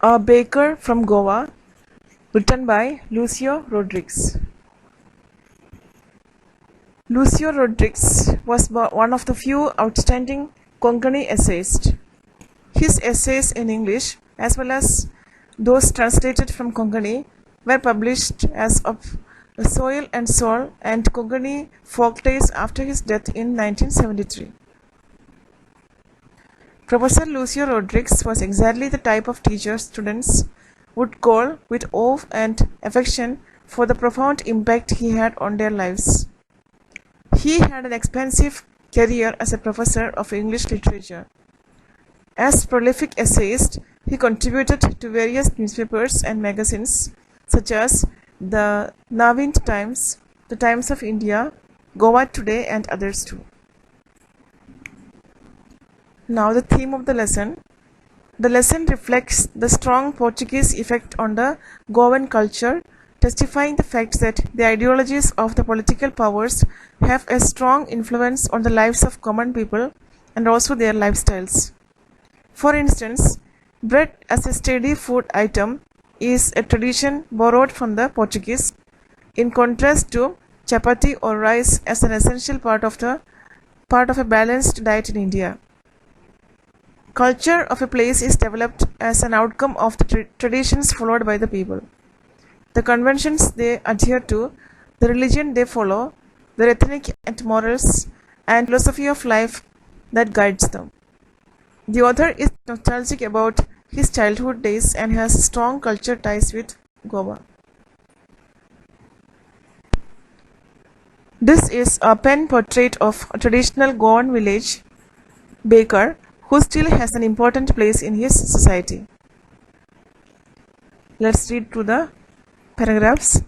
A Baker from Goa, written by Lucio Rodrigues. Lucio Rodrigues was one of the few outstanding Konkani essayists. His essays in English, as well as those translated from Konkani, were published as of Soil and Soul and Konkani Folktales after his death in 1973. Professor Lucio Rodrigues was exactly the type of teacher students would call with awe and affection for the profound impact he had on their lives. He had an expansive career as a professor of English literature. As prolific essayist, he contributed to various newspapers and magazines such as the Navhind Times, the Times of India, Goa Today, and others too. Now the theme of the lesson. The lesson reflects the strong Portuguese effect on the Goan culture, testifying the fact that the ideologies of the political powers have a strong influence on the lives of common people and also their lifestyles. For instance, bread as a steady food item is a tradition borrowed from the Portuguese, in contrast to chapati or rice as an essential part of a balanced diet in India. Culture of a place is developed as an outcome of the traditions followed by the people. The conventions they adhere to, the religion they follow, their ethnic and morals and philosophy of life that guides them. The author is nostalgic about his childhood days and has strong culture ties with Goa. This is a pen portrait of a traditional Goan village baker who still has an important place in his society. Let's read through the paragraphs.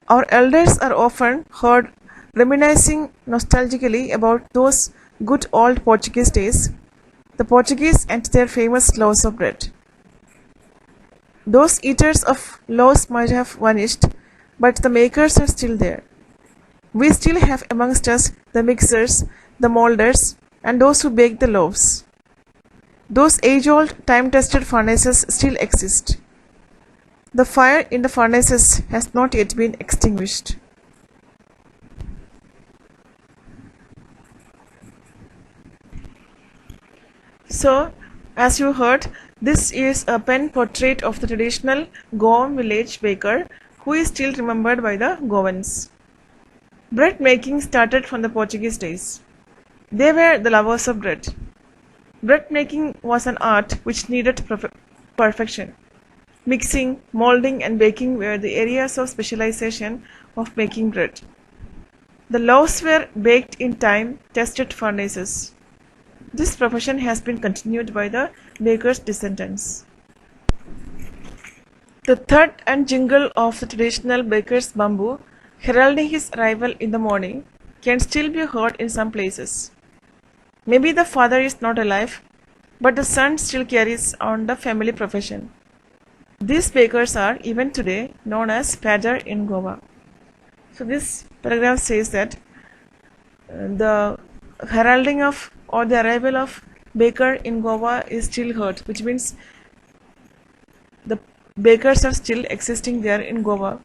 Our elders are often heard reminiscing nostalgically about those good old Portuguese days, the Portuguese and their famous loaves of bread. Those eaters of loaves might have vanished, but the makers are still there. We still have amongst us the mixers, the molders, and those who bake the loaves. Those age-old, time-tested furnaces still exist. The fire in the furnaces has not yet been extinguished. So, as you heard, this is a pen portrait of the traditional Goan village baker who is still remembered by the Goans. Bread making started from the Portuguese days. They were the lovers of bread. Bread making was an art which needed perfection. Mixing, molding and baking were the areas of specialization of making bread. The loaves were baked in time-tested furnaces. This profession has been continued by the baker's descendants. The thud and jingle of the traditional baker's bamboo, heralding his arrival in the morning, can still be heard in some places. Maybe the father is not alive, but the son still carries on the family profession. These bakers are, even today, known as padar in Goa. So this paragraph says that the heralding of or the arrival of baker in Goa is still heard, which means the bakers are still existing there in Goa.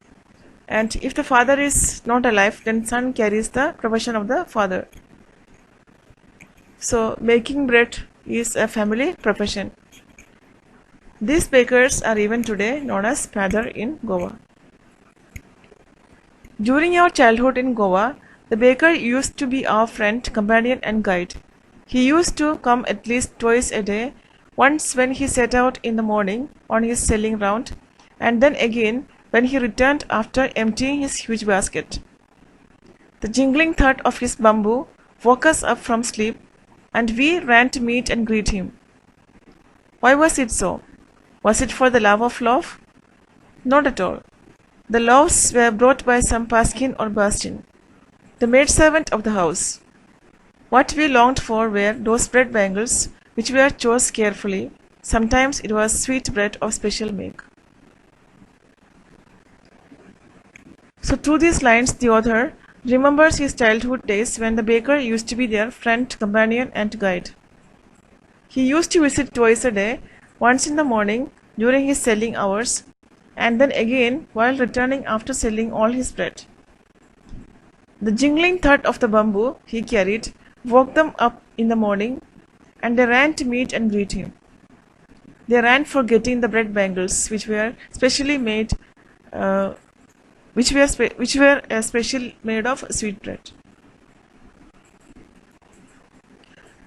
And if the father is not alive, then son carries the profession of the father. So making bread is a family profession. These bakers are even today known as padar in Goa. During our childhood in Goa, the baker used to be our friend, companion and guide. He used to come at least twice a day, once when he set out in the morning on his selling round, and then again when he returned after emptying his huge basket. The jingling thud of his bamboo woke us up from sleep, and we ran to meet and greet him. Why was it so? Was it for the love of loaf? Not at all. The loaves were brought by some paskin or bastin, the maidservant of the house. What we longed for were those bread bangles which were chose carefully. Sometimes it was sweet bread of special make. So through these lines, the author remembers his childhood days when the baker used to be their friend, companion and guide. He used to visit twice a day, once in the morning during his selling hours, and then again while returning after selling all his bread. The jingling thud of the bamboo he carried woke them up in the morning, and they ran to meet and greet him. They ran for getting the bread bangles, which were specially made, special made of sweet bread.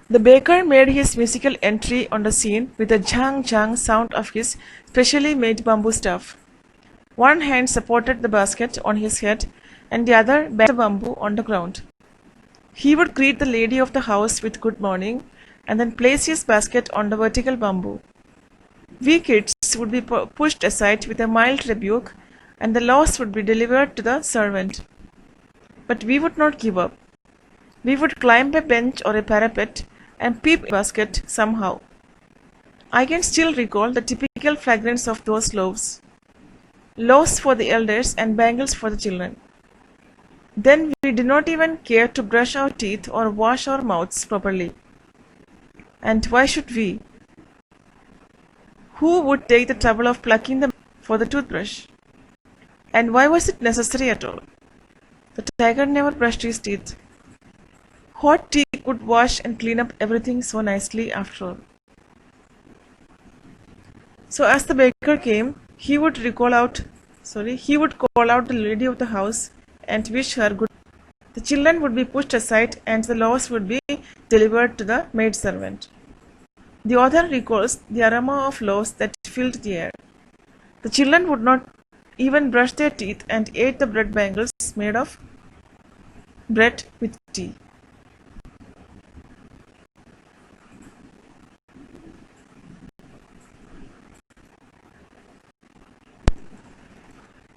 The baker made his musical entry on the scene with the jang jang sound of his specially made bamboo staff. One hand supported the basket on his head, and the other bent the bamboo on the ground. He would greet the lady of the house with good morning, and then place his basket on the vertical bamboo. We kids would be pushed aside with a mild rebuke, and the loaves would be delivered to the servant. But we would not give up. We would climb a bench or a parapet and peep in the basket somehow. I can still recall the typical fragrance of those loaves. Loaves for the elders and bangles for the children. Then we did not even care to brush our teeth or wash our mouths properly. And why should we? Who would take the trouble of plucking them for the toothbrush? And why was it necessary at all? The tiger never brushed his teeth. Hot tea could wash and clean up everything so nicely after all. So as the baker came, he would call out the lady of the house and wish her good. The children would be pushed aside and the loaves would be delivered to the maidservant. The author recalls the aroma of loaves that filled the air. The children would not even brush their teeth and ate the bread bangles made of bread with tea.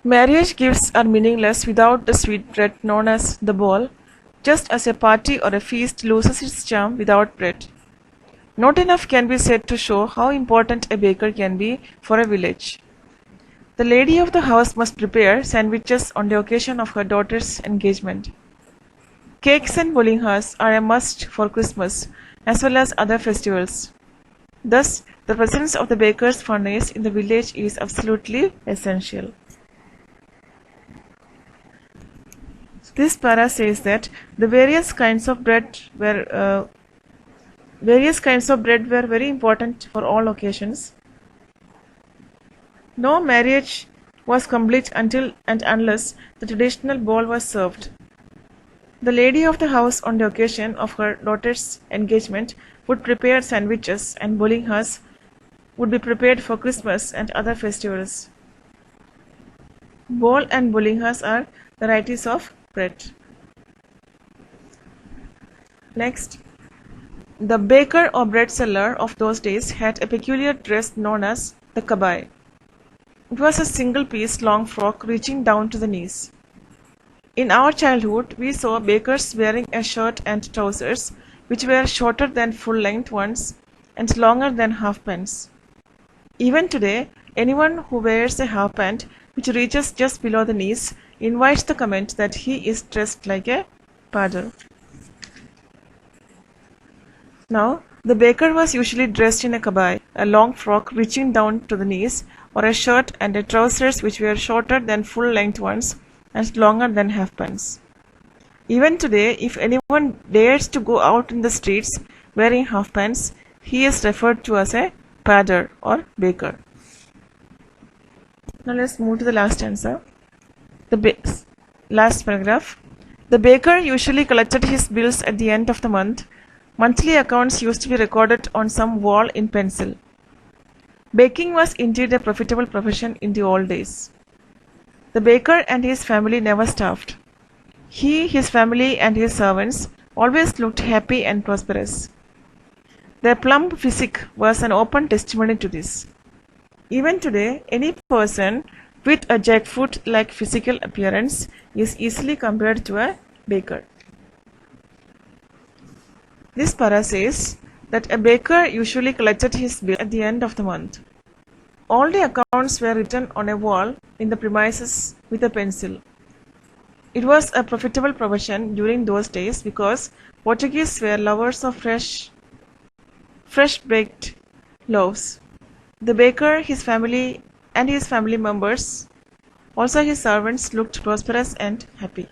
Marriage gifts are meaningless without the sweet bread known as the ball, just as a party or a feast loses its charm without bread. Not enough can be said to show how important a baker can be for a village. The lady of the house must prepare sandwiches on the occasion of her daughter's engagement. Cakes and bolinghas are a must for Christmas as well as other festivals. Thus, the presence of the baker's furnace in the village is absolutely essential. This para says that the various kinds of bread were very important for all occasions. No marriage was complete until and unless the traditional bowl was served. The lady of the house on the occasion of her daughter's engagement would prepare sandwiches, and bolinghas would be prepared for Christmas and other festivals. Bol and bolinghas are varieties of bread. Next, the baker or bread seller of those days had a peculiar dress known as the kabai. It was a single-piece long frock reaching down to the knees. In our childhood, we saw bakers wearing a shirt and trousers which were shorter than full-length ones and longer than half pants. Even today, anyone who wears a half pant which reaches just below the knees invites the comment that he is dressed like a padar. Now, the baker was usually dressed in a kabai, a long frock reaching down to the knees, or a shirt and a trousers which were shorter than full-length ones and longer than half pants. Even today, if anyone dares to go out in the streets wearing half pants, he is referred to as a padar or baker. Now let's move to the last answer. Last paragraph. The baker usually collected his bills at the end of the month. Monthly accounts used to be recorded on some wall in pencil. Baking was indeed a profitable profession in the old days. The baker and his family never starved. He, his family, and his servants always looked happy and prosperous. Their plump physique was an open testimony to this. Even today, any person with a jackfruit-like physical appearance is easily compared to a baker. This para says that a baker usually collected his bill at the end of the month. All the accounts were written on a wall in the premises with a pencil. It was a profitable profession during those days because Portuguese were lovers of fresh baked loaves. The baker, his family, and his family members, also his servants, looked prosperous and happy.